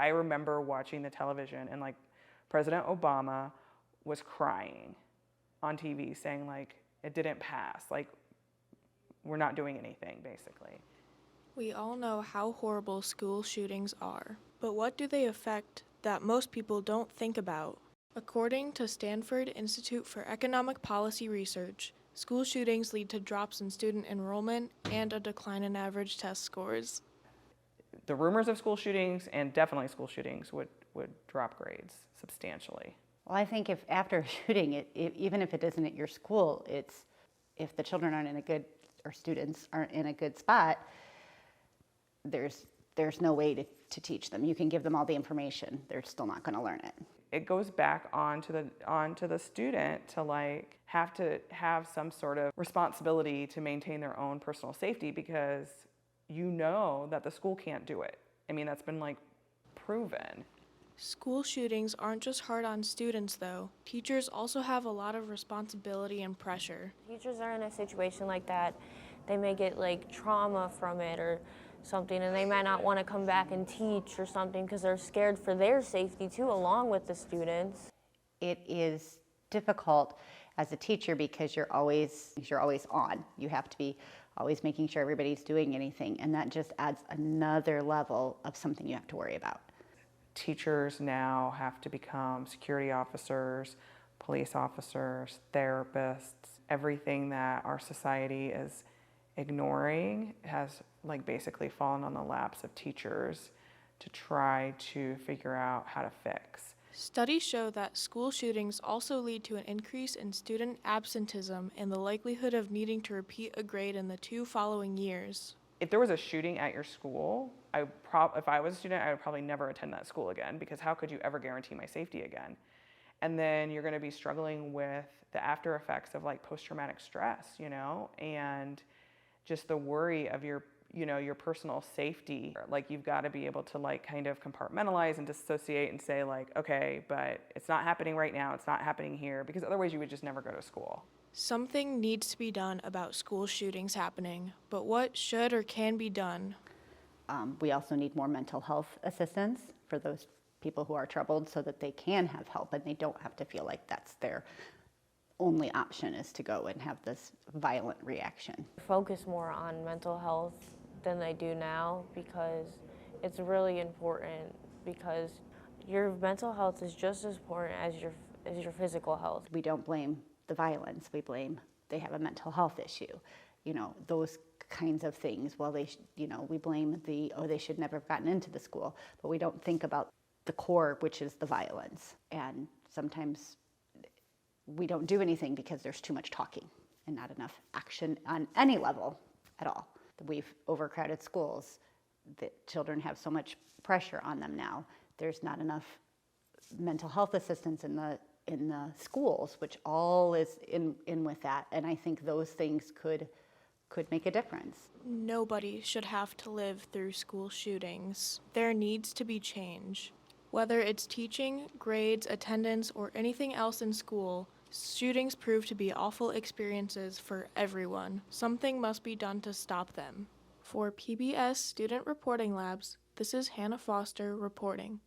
I remember watching the television and like President Obama was crying on TV saying like it didn't pass, like we're not doing anything basically. We all know how horrible school shootings are, but what do they affect that most people don't think about? According to Stanford Institute for Economic Policy Research, school shootings lead to drops in student enrollment and a decline in average test scores. The rumors of school shootings and definitely school shootings would drop grades substantially. Well, I think if after a shooting, even if it isn't at your school, it's if the children aren't in a good, or students aren't in a good spot, there's no way to teach them. You can give them all the information, they're still not going to learn it. It goes back onto the student to like have to have some sort of responsibility to maintain their own personal safety, because you know that the school can't do it. I mean, that's been like proven. School shootings aren't just hard on students, though. Teachers also have a lot of responsibility and pressure. Teachers are in a situation like that, they may get like trauma from it or something, and they might not want to come back and teach or something because they're scared for their safety too, along with the students. It is difficult as a teacher because you're always on. You have to be always making sure everybody's doing anything, and that just adds another level of something you have to worry about. Teachers now have to become security officers, police officers, therapists. Everything that our society is ignoring has like basically fallen on the laps of teachers to try to figure out how to fix. Studies show that school shootings also lead to an increase in student absenteeism and the likelihood of needing to repeat a grade in the 2 following years. If there was a shooting at your school, if I was a student, I would probably never attend that school again, because how could you ever guarantee my safety again? And then you're going to be struggling with the after effects of like post-traumatic stress, you know, and just the worry of your personal safety. Like you've got to be able to like kind of compartmentalize and dissociate and say like, okay, but it's not happening right now, it's not happening here, because otherwise you would just never go to school. Something needs to be done about school shootings happening, but what should or can be done? We also need more mental health assistance for those people who are troubled so that they can have help and they don't have to feel like that's their only option is to go and have this violent reaction. Focus more on mental health than they do now, because it's really important, because your mental health is just as important as your physical health. We don't blame the violence, we blame they have a mental health issue. You know, those kinds of things. Well, we blame they should never have gotten into the school, but we don't think about the core, which is the violence. And sometimes we don't do anything because there's too much talking and not enough action on any level at all. We've overcrowded schools. The children have so much pressure on them now. There's not enough mental health assistance in the schools, which all is in with that. And I think those things could make a difference. Nobody should have to live through school shootings. There needs to be change. Whether it's teaching, grades, attendance, or anything else in school, shootings prove to be awful experiences for everyone. Something must be done to stop them. For PBS Student Reporting Labs, this is Hannah Foster reporting.